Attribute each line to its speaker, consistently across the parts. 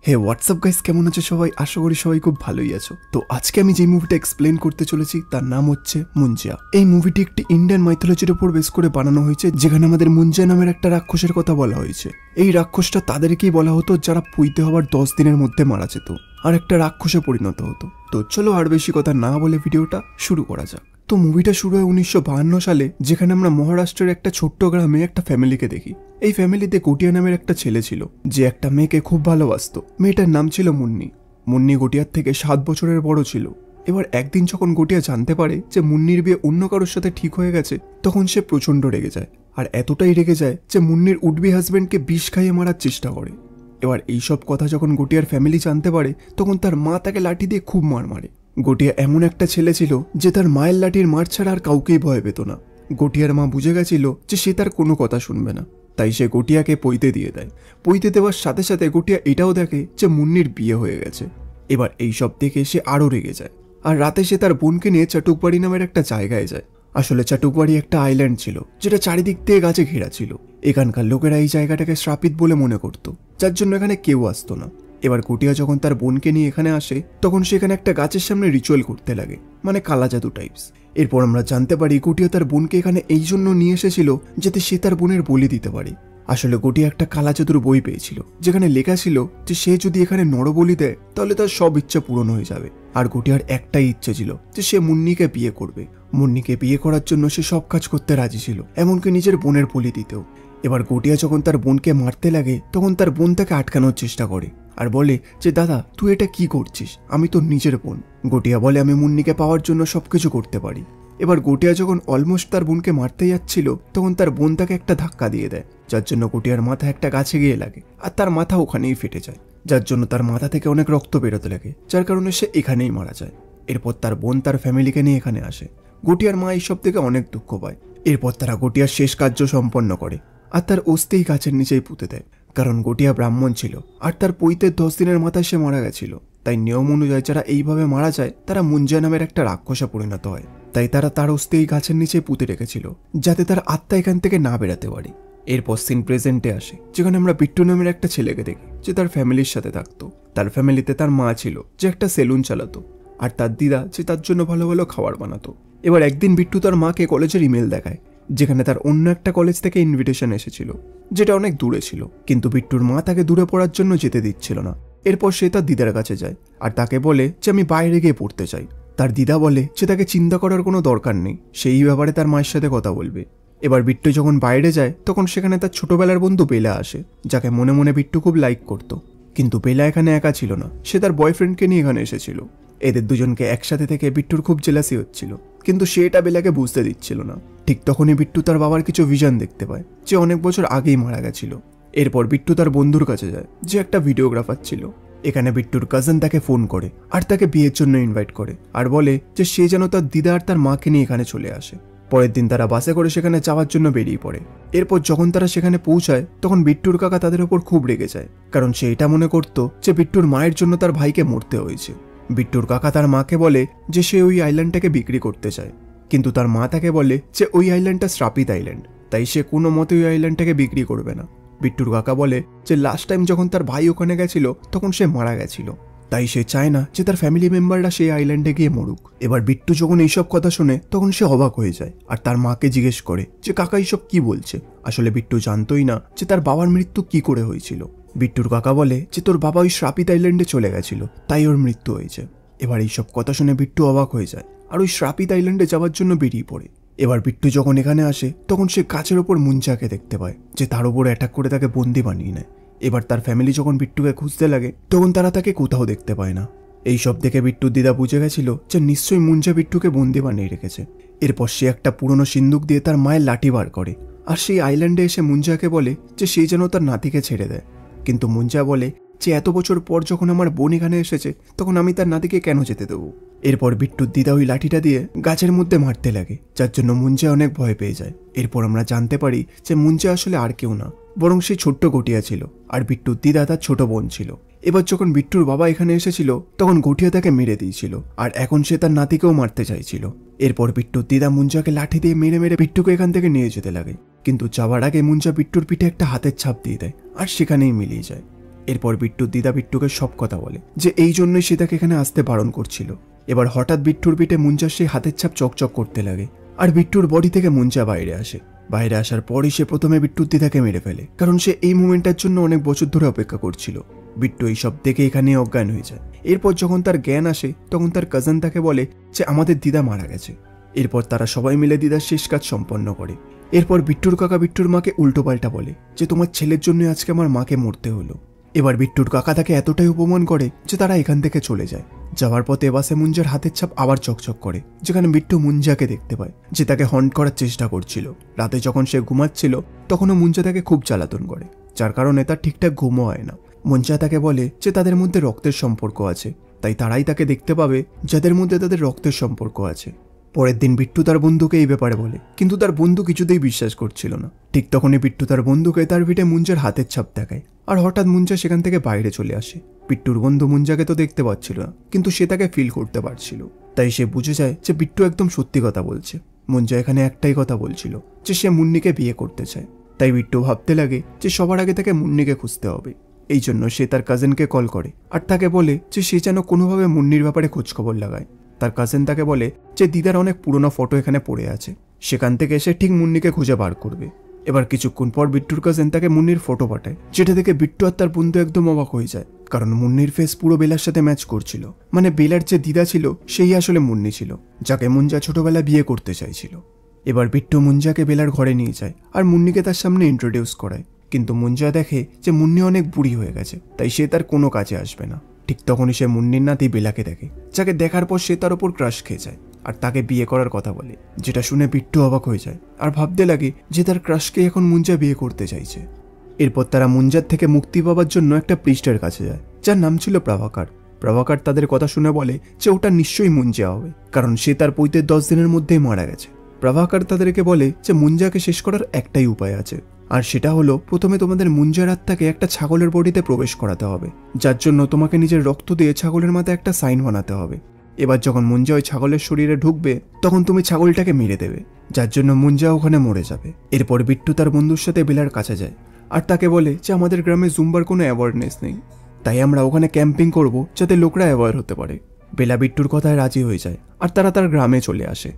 Speaker 1: হে WhatsApp guys, কেমন আছো সবাই? আশা করি সবাই খুব ভালোই আছো। তো আজকে আমি যে মুভিটা এক্সপ্লেন করতে চলেছি তার নাম হচ্ছে মুঞ্জিয়া। এই মুভিটি একটি ইন্ডিয়ান মাইথোলজির উপর বেস করে বানানো হয়েছে, যেখানে আমাদের মুঞ্জিয়া নামের একটা রাক্ষসের কথা বলা হয়েছে। এই রাক্ষসটা তাদেরকেই বলা হতো যারা পৈতে হওয়ার 10 দিনের মধ্যে মারা যেত আর একটা রাক্ষসে পরিণত হতো। তো চলো আর বেশি কথা না বলে ভিডিওটা শুরু করা যাক। তো মুভিটা শুরু হয় 1952 সালে, যেখানে আমরা মহারাষ্ট্রের একটা ছোট্ট গ্রামে একটা ফ্যামিলিকে দেখি। এই ফ্যামিলিতে গটিয়া নামের একটা ছেলে ছিল, যে একটা মেয়েকে খুব ভালোবাসতো। মেয়েটার নাম ছিল মুন্নি। মুন্নি গটিয়ার থেকে 7 বছরের বড় ছিল। এবার একদিন যখন গটিয়া জানতে পারে যে মুন্নির বিয়ে অন্য কারোর সাথে ঠিক হয়ে গেছে, তখন সে প্রচন্ড রেগে যায়। আর এতটাই রেগে যায় যে মুন্নির উডবি হাজবেন্ডকে বিষ খাইয়ে মারার চেষ্টা করে। এবার এইসব কথা যখন গটিয়ার ফ্যামিলি জানতে পারে, তখন তার মা তাকে লাঠি দিয়ে খুব মার মারে। গটিয়া এমন একটা ছেলে ছিল যে তার মায়ের লাঠির মার ছাড়া আর কাউকেই ভয় পেত না। গটিয়ার মা বুঝে গেছিল যে সে তার কোনো কথা শুনবে না, তাই সে গটিয়াকে পৈতে দিয়ে দেয়। পৈতে দেওয়ার সাথে সাথে গটিয়া এটাও দেখে যে মুন্নির বিয়ে হয়ে গেছে। এবার এইসব দেখে সে আরও রেগে যায়, আর রাতে সে তার বোনকে নিয়ে চাটুকবাড়ি নামের একটা জায়গায় যায়। আসলে চাটুকবাড়ি একটা আইল্যান্ড ছিল, যেটা চারিদিক দিয়ে গাছে ঘেরা ছিল। এখানকার লোকেরা এই জায়গাটাকে শ্রাপিত বলে মনে করত, যার জন্য এখানে কেউ আসতো না। এবার গটিয়া যখন তার বোনকে নিয়ে এখানে আসে, তখন সেখানে একটা গাছের সামনে রিচুয়াল করতে লাগে, মানে কালা জাদু টাইপস। এরপর আমরা জানতে পারি গটিয়া তার বোনকে এখানে এই জন্য নিয়ে এসেছিল যাতে সে তার বোনের বলি দিতে পারে। আসলে গটিয়া একটা কালা জাদুর বই পেয়েছিল, যেখানে লেখা ছিল যে সে যদি এখানে নরবলি দেয় তাহলে তার সব ইচ্ছা পূরণ হয়ে যাবে। আর গটিয়ার একটাই ইচ্ছে ছিল যে সে মুন্নিকে বিয়ে করবে। মুন্নিকে বিয়ে করার জন্য সে সব কাজ করতে রাজি ছিল, এমনকি নিজের বোনের বলি দিতেও। এবার গটিয়া যখন তার বোনকে মারতে লাগে, তখন তার বোন তাকে আটকানোর চেষ্টা করে আর বলে যে দাদা, তুই এটা কি করছিস? আমি তোর নিজের বোন। গটিয়া বলে আমি মুন্নিকে পাওয়ার জন্য সবকিছু করতে পারি। এবার গটিয়া যখন অলমোস্ট তার বোনকে মারতে যাচ্ছিল, তখন তার বোন তাকে একটা ধাক্কা দিয়ে দেয়, যার জন্য গটিয়ার মাথা একটা গাছে গিয়ে লাগে আর তার মাথা ওখানেই ফেটে যায়, যার জন্য তার মাথা থেকে অনেক রক্ত বেরোতে লাগে, যার কারণে সে এখানেই মারা যায়। এরপর তার বোন তার ফ্যামিলিকে নিয়ে এখানে আসে। গটিয়ার মা এইসব থেকে অনেক দুঃখ পায়। এরপর তারা গটিয়ার শেষ কার্য সম্পন্ন করে আর তার অস্থি গাছের নিচেই পুঁতে দেয়, কারণ গটিয়া ব্রাহ্মণ ছিল আর তার পৈতের 10 দিনের মাথায় সে মারা গেছিল। তাই নিয়ম অনুযায়ী যারা এইভাবে মারা যায় তারা মুঞ্জিয়া নামের একটা রাক্ষসে পরিণত হয়। তাই তারা তার অস্থি গাছের নিচে পুঁতে রেখেছিল, যাতে তার আত্মা এখান থেকে না বেরাতে পারে। এরপর সিন প্রেজেন্টে আসে, যেখানে আমরা বিট্টু নামের একটা ছেলেকে দেখি, যে তার ফ্যামিলির সাথে থাকতো। তার ফ্যামিলিতে তার মা ছিল, যে একটা সেলুন চালাতো, আর তার দিদা, যে তার জন্য ভালো ভালো খাবার বানাতো। এবার একদিন বিট্টু তার মাকে কলেজের ইমেল দেখায়, যেখানে তার অন্য একটা কলেজ থেকে ইনভিটেশন এসেছিল, যেটা অনেক দূরে ছিল। কিন্তু বিট্টুর মা তাকে দূরে পড়ার জন্য যেতে দিচ্ছিল না। এরপর সে তার দিদার কাছে যায় আর তাকে বলে যে আমি বাইরে গিয়ে পড়তে চাই। তার দিদা বলে যে তাকে চিন্তা করার কোনো দরকার নেই, সেই ব্যাপারে তার মায়ের সাথে কথা বলবে। এবার বিট্টু যখন বাইরে যায়, তখন সেখানে তার ছোটবেলার বন্ধু বেলা আসে, যাকে মনে মনে বিট্টু খুব লাইক করত। কিন্তু বেলা এখানে একা ছিল না, সে তার বয়ফ্রেন্ডকে নিয়ে এখানে এসেছিল। এদের দুজনকে একসাথে থেকে বিট্টুর খুব জেলাসি হচ্ছিল, কিন্তু সে এটা বেলাকে বুঝতে দিচ্ছিল না। ঠিক তখনই বিট্টু তার বাবার কিছু ভিশন দেখতে পায়, যে অনেক বছর আগেই মারা গেছিল। এরপর বিট্টু তার বন্ধুর কাছে যায়, যে একটা ভিডিওগ্রাফার ছিল। এখানে বিট্টুর কাজিন তাকে ফোন করে আর তাকে বিয়ের জন্য ইনভাইট করে, আর বলে যে সে যেন তার দিদা আর তার মাকে নিয়ে এখানে চলে আসে। পরের দিন তারা বাসে করে সেখানে যাওয়ার জন্য বেরিয়ে পড়ে। এরপর যখন তারা সেখানে পৌঁছায়, তখন বিট্টুর কাকা তাদের ওপর খুব রেগে যায়, কারণ সে এটা মনে করত যে বিট্টুর মায়ের জন্য তার ভাইকে মরতে হয়েছে। বিট্টুর কাকা তার মাকে বলে যে সে ওই আইল্যান্ডটাকে বিক্রি করতে চায়, কিন্তু তার মা তাকে বলে যে ওই আইল্যান্ডটা শ্রাপিত আইল্যান্ড, তাই সে কোনো মতে ওই আইল্যান্ডটাকে বিক্রি করবে না। বিট্টুর কাকা বলে যে লাস্ট টাইম যখন তার ভাই ওখানে গেছিল, তখন সে মারা গেছিল, তাই সে চায় না যে তার ফ্যামিলি মেম্বাররা সেই আইল্যান্ডে গিয়ে মরুক। এবার বিট্টু যখন এইসব কথা শুনে, তখন সে অবাক হয়ে যায় আর তার মাকে জিজ্ঞেস করে যে কাকা এইসব কি বলছে। আসলে বিট্টু জানতোই না যে তার বাবার মৃত্যু কি করে হয়েছিল। বিট্টুর কাকা বলে যে তোর বাবা ওই শ্রাপিত আইল্যান্ডে চলে গেছিল, তাই ওর মৃত্যু হয়েছে। এবার এইসব কথা শুনে বিট্টু অবাক হয়ে যায় আর ওই শ্রাপিত আইল্যান্ডে যাওয়ার জন্য বেরিয়ে পড়ে। এবার বিট্টু যখন এখানে আসে, তখন সে গাছের ওপর মুঞ্জিয়াকে দেখতে পায়, যে তার উপর অ্যাটাক করে তাকে বন্দি বানিয়ে নেয়। এবার তার ফ্যামিলি যখন বিট্টুকে খুঁজতে লাগে, তখন তারা তাকে কোথাও দেখতে পায় না। এই সব দেখে বিট্টুর দিদা বুঝে গেছিল যে নিশ্চয়ই মুঞ্জিয়া বিট্টুকে বন্দি বানিয়ে রেখেছে। এরপর সে একটা পুরনো সিন্দুক দিয়ে তার মায়ের লাঠি বার করে আর সেই আইল্যান্ডে এসে মুঞ্জিয়াকে বলে যে সেই যেন তার নাতিকে ছেড়ে দেয়। কিন্তু মুঞ্জিয়া বলে যে এত বছর পর যখন আমার বোন এখানে এসেছে, তখন আমি তার নাতিকে কেন যেতে দেবো। এরপর বিট্টুর দিদা ওই লাঠিটা দিয়ে গাছের মধ্যে মারতে লাগে, যার জন্য মুঞ্জিয়া অনেক ভয় পেয়ে যায়। এরপর আমরা জানতে পারি যে মুঞ্জিয়া আসলে আর কেউ না, বরং সেই ছোট্ট গটিয়া ছিল, আর বিট্টুর দিদা তার ছোট বোন ছিল। এবার যখন বিট্টুর বাবা এখানে এসেছিল, তখন গটিয়া তাকে মেরে দিয়েছিল, আর এখন সে তার নাতিকেও মারতে চাইছিল। এরপর বিট্টুর দিদা মুঞ্জিয়াকে লাঠি দিয়ে মেরে মেরে বিট্টুকে এখান থেকে নিয়ে যেতে লাগে, কিন্তু যাওয়ার আগে মুঞ্জিয়া বিট্টুর পিঠে একটা হাতের ছাপ দিয়ে দেয় আর সেখানেই মিলিয়ে যায়। এরপর বিট্টুর দিদা বিট্টুকে সব কথা বলে যে এই জন্যই সে তাকে এখানে আসতে বারণ করছিল। এবার হঠাৎ বিট্টুর পিঠে মুঞ্জার সেই হাতের ছাপ চকচক করতে লাগে, আর বিট্টুর বডি থেকে মুঞ্জা বাইরে আসে। বাইরে আসার পরই সে প্রথমে বিট্টুর দিদাকে মেরে ফেলে, কারণ সে এই মুভমেন্টটার জন্য অনেক বছর ধরে অপেক্ষা করছিল। বিট্টু এইসব দেখে এখানে অজ্ঞান হয়ে যায়। এরপর যখন তার জ্ঞান আসে তখন তার কাজিন তাকে বলে যে আমাদের দিদা মারা গেছে। এরপর তারা সবাই মিলে দিদার শেষ কাজ সম্পন্ন করে। এরপর বিট্টুর কাকা বিট্টুর মাকে উল্টোপাল্টা বলে যে তোমার ছেলের জন্য আজকে আমার মাকে মরতে হলো। এবার বিট্টুর কাকা তাকে এতটাই অপমান করে যে তারা এখান থেকে চলে যায়। যাওয়ার পথে বাসে মুঞ্জার হাতের ছাপ আবার চকচক করে, যেখানে বিট্টু মুঞ্জাকে দেখতে পায় যে তাকে হন্ট করার চেষ্টা করছিল। রাতে যখন সে ঘুমাচ্ছিল তখনও মুঞ্জা তাকে খুব জ্বালাতন করে, যার কারণে তার ঠিকঠাক ঘুমও হয় না। মুঞ্জা তাকে বলে যে তাদের মধ্যে রক্তের সম্পর্ক আছে, তাই তারাই তাকে দেখতে পাবে যাদের মধ্যে তাদের রক্তের সম্পর্ক আছে। পরের দিন বিট্টু তার বন্ধুকে এই ব্যাপারে বলে, কিন্তু তার বন্ধু কিছুতেই বিশ্বাস করছিল না। ঠিক তখনই বিট্টু তার বন্ধুকে তার পিঠে মুঞ্জার হাতের ছাপ দেখায়, আর হঠাৎ মুঞ্জা সেখান থেকে বাইরে চলে আসে। বিট্টুর বন্ধু মুঞ্জাকে তো দেখতে পাচ্ছিল না, কিন্তু সে তাকে ফিল করতে পারছিল। তাই সে বুঝে যায় যে বিট্টু একদম সত্যি কথা বলছে। মুঞ্জা এখানে একটাই কথা বলছিল যে সে মুন্নিকে বিয়ে করতে চায়। তাই বিট্টু ভাবতে লাগে যে সবার আগে তাকে মুন্নিকে খুঁজতে হবে। এই জন্য সে তার কাজিনকে কল করে আর তাকে বলে যে সে যেন কোনোভাবে মুন্নির ব্যাপারে খোঁজখবর লাগায়। তার কাজিন তাকে বলে যে দিদার অনেক পুরনো ফটো এখানে পড়ে আছে, সেখান থেকে এসে ঠিক মুন্নিকে খুঁজে বার করবে। এবার কিছুক্ষণ পর বিট্টুর কাজিন তাকে মুন্নির ফটো পাঠায়, যেটা দেখে বিট্টু আর তার বন্ধু একদম অবাক হয়ে যায়, কারণ মুন্নির ফেস পুরো বেলার সাথে ম্যাচ করছিল। মানে বেলার যে দিদা ছিল সেই আসলে মুন্নি ছিল, যাকে মুঞ্জা ছোটবেলায় বিয়ে করতে চাইছিল। এবার বিট্টু মুঞ্জাকে বেলার ঘরে নিয়ে যায় আর মুন্নিকে তার সামনে ইন্ট্রোডিউস করায়, কিন্তু মুঞ্জা দেখে যে মুন্নি অনেক বুড়ি হয়ে গেছে, তাই সে তার কোনো কাজে আসবে না। ঠিক তখনই সে মুন্নির নাতি বেলাকে দেখে, যাকে দেখার পর সে তার উপর ক্রাশ খেয়ে যায় আর তাকে বিয়ে করার কথা বলে, যেটা শুনে বিট্টু অবাক হয়ে যায় আর ভাবতে লাগে যে তার ক্রাশকে এখন মুঞ্জা বিয়ে করতে চাইছে। এরপর তারা মুঞ্জার থেকে মুক্তি পাওয়ার জন্য একটা প্রিস্টের কাছে যায়, যার নাম ছিল প্রভাকার। প্রভাকার তাদের কথা শুনে বলে যে ওটা নিশ্চয়ই মুঞ্জা হবে, কারণ সে তার পৈতের 10 দিনের মধ্যেই মারা গেছে। প্রভাকার তাদেরকে বলে যে মুঞ্জাকে শেষ করার একটাই উপায় আছে, আর সেটা হলো প্রথমে তোমাদের মুঞ্জার আত্মাকে একটা ছাগলের বডিতে প্রবেশ করাতে হবে, যার জন্য তোমাকে নিজের রক্ত দিয়ে ছাগলের মাথায় একটা সাইন বানাতে হবে। এবার যখন মুঞ্জা ওই ছাগলের শরীরে ঢুকবে তখন তুমি ছাগলটাকে মেরে দেবে, যার জন্য মুঞ্জা ওখানে মরে যাবে। এরপর বিট্টু তার বন্ধুর সাথে বেলার কাছে যায় আর তাকে বলে যে আমাদের গ্রামে জুম্বার কোনো অ্যাওয়ারনেস নেই, তাই আমরা ওখানে ক্যাম্পিং করব যাতে লোকরা অ্যাওয়ার হতে পারে। বেলা বিট্টুর কথায় রাজি হয়ে যায় আর তারা তার গ্রামে চলে আসে।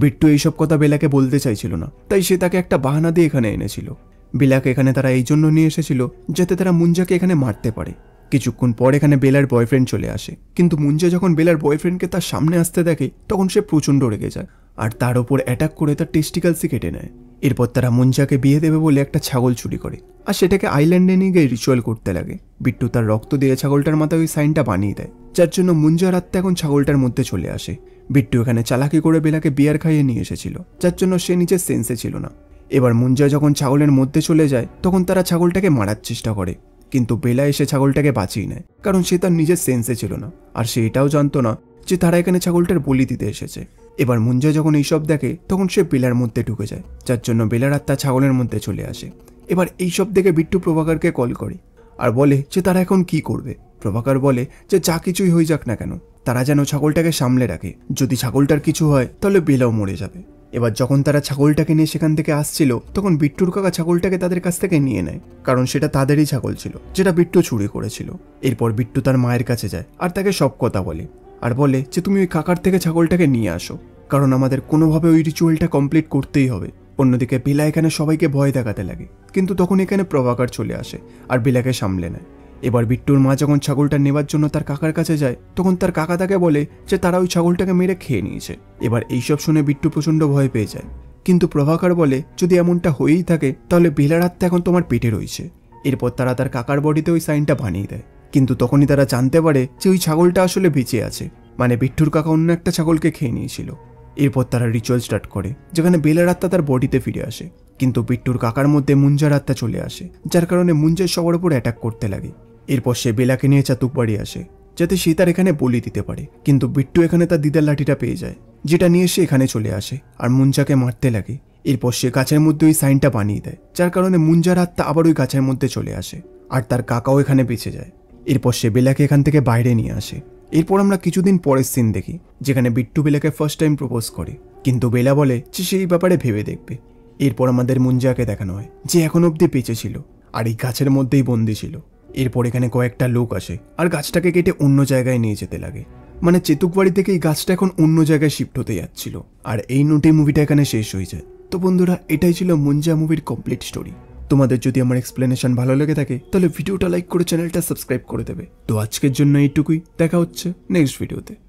Speaker 1: বিট্টু এইসব কথা বেলাকে বলতে চাইছিল না, তাই সে তাকে একটা বাহানা দিয়ে এখানে এনেছিল। বেলাকে এখানে তারা এই জন্য নিয়ে এসেছিল যাতে তারা মুঞ্জাকে এখানে মারতে পারে। কিছুক্ষণ পর এখানে বেলার বয়ফ্রেন্ড চলে আসে, কিন্তু মুঞ্জা যখন বেলার বয়ফ্রেন্ডকে তার সামনে আসতে দেখে তখন সে প্রচণ্ড রেগে যায় আর তার ওপর অ্যাটাক করে তার টেস্টিকালসই কেটে নেয়। এরপর তারা মুঞ্জাকে বিয়ে দেবে বলে একটা ছাগল চুরি করে আর সেটাকে আইল্যান্ডে নিয়ে গিয়ে রিচুয়াল করতে লাগে। বিট্টু তার রক্ত দিয়ে ছাগলটার মাথায় ওই সাইনটা বানিয়ে দেয়, যার জন্য মুঞ্জার আত্মা এখন ছাগলটার মধ্যে চলে আসে। বিট্টু এখানে চালাকি করে বেলাকে বিয়ার খাইয়ে নিয়ে এসেছিল, যার জন্য সে নিজের সেন্সে ছিল না। এবার মুঞ্জা যখন ছাগলের মধ্যে চলে যায় তখন তারা ছাগলটাকে মারার চেষ্টা করে, কিন্তু বেলা এসে ছাগলটাকে বাঁচিয়ে নেয়, কারণ সে তার নিজের সেন্সে ছিল না আর সে এটাও জানতো না যে তারা এখানে ছাগলটার বলি দিতে এসেছে। এবার মুঞ্জা যখন এইসব দেখে তখন সে বেলার মধ্যে ঢুকে যায়, যার জন্য বেলার আত্মা ছাগলের মধ্যে চলে আসে। এবার এইসব দেখে বিট্টু প্রভাকারকে কল করে আর বলে যে তারা এখন কি করবে। প্রভাকার বলে যে যা কিছুই হয়ে যাক না কেন তারা যেন ছাগলটাকে সামলে রাখে, যদি ছাগলটার কিছু হয় তাহলে বেলাও মরে যাবে। এবার যখন তারা ছাগলটাকে নিয়ে সেখান থেকে আসছিল তখন বিট্টুর কাকা ছাগলটাকে তাদের কাছ থেকে নিয়ে নেয়, কারণ সেটা তাদেরই ছাগল ছিল যেটা বিট্টু চুরি করেছিল। এরপর বিট্টু তার মায়ের কাছে যায় আর তাকে সব কথা বলে আর বলে যে তুমি ওই কাকার থেকে ছাগলটাকে নিয়ে আসো, কারণ আমাদের কোনোভাবে ওই রিচুয়ালটা কমপ্লিট করতেই হবে। অন্যদিকে বেলা এখানে সবাইকে ভয় দেখাতে লাগে, কিন্তু তখন এখানে প্রভাকার চলে আসে আর বেলাকে সামলে নেয়। এবার বিট্টুর মা যখন ছাগলটা নেবার জন্য তার কাকার কাছে যায় তখন তার কাকা তাকে বলে যে তারা ওই ছাগলটাকে মেরে খেয়ে নিয়েছে। এবার এইসব শুনে বিট্টু প্রচণ্ড ভয় পেয়ে যায়, কিন্তু প্রভাকার বলে যদি এমনটা হয়েই থাকে তাহলে বেলার আত্মা এখন তোমার পেটে রয়েছে। এরপর তারা তার কাকার বডিতে ওই সাইনটা বানিয়ে দেয়, কিন্তু তখনই তারা জানতে পারে যে ওই ছাগলটা আসলে বেঁচে আছে, মানে বিট্টুর কাকা অন্য একটা ছাগলকে খেয়ে নিয়েছিল। এরপর তারা রিচুয়াল স্টার্ট করে, যেখানে বেলার আত্মা তার বডিতে ফিরে আসে, কিন্তু বিট্টুর কাকার মধ্যে মুঞ্জার আত্মা চলে আসে, যার কারণে মুঞ্জার সবার উপর অ্যাটাক করতে লাগে। এরপর সে বেলাকে নিয়ে চাতুক বাড়ি আসে যাতে সে তার এখানে বলি দিতে পারে, কিন্তু বিট্টু এখানে তার দিদার লাঠিটা পেয়ে যায়, যেটা নিয়ে সে এখানে চলে আসে আর মুঞ্জাকে মারতে লাগে। এরপর সে গাছের মধ্যে ওই সাইনটা বানিয়ে দেয়, যার কারণে মুঞ্জার আত্মা আবার ওই গাছের মধ্যে চলে আসে আর তার কাকাও এখানে বেঁচে যায়। এরপর সে বেলাকে এখান থেকে বাইরে নিয়ে আসে। এরপর আমরা কিছুদিন পরের সিন দেখি, যেখানে বিট্টু বেলাকে ফার্স্ট টাইম প্রপোজ করে, কিন্তু বেলা বলে যে সেই ব্যাপারে ভেবে দেখবে। এরপর আমাদের মুঞ্জাকে দেখানো হয় যে এখন অবধি বেঁচে ছিল আর এই গাছের মধ্যেই বন্দি ছিল, এরপর এখানে কয়েকটা লোক আসে আর গাছটাকে কেটে অন্য জায়গায় নিয়ে যেতে লাগে। মানে চেতুকবাড়ি থেকে এই গাছটা এখন অন্য জায়গায় শিফট হতে যাচ্ছিল। আর এই নোটে মুভিটা এখানে শেষ হয়ে যায়। তো বন্ধুরা, এটাই ছিল মুঞ্জা মুভির কমপ্লিট স্টোরি। তোমাদের যদি আমার এক্সপ্লেনেশন ভালো লেগে থাকে তাহলে ভিডিওটা লাইক করে চ্যানেলটা সাবস্ক্রাইব করে দেবে। তো আজকের জন্য এইটুকুই, দেখা হচ্ছে নেক্সট ভিডিওতে।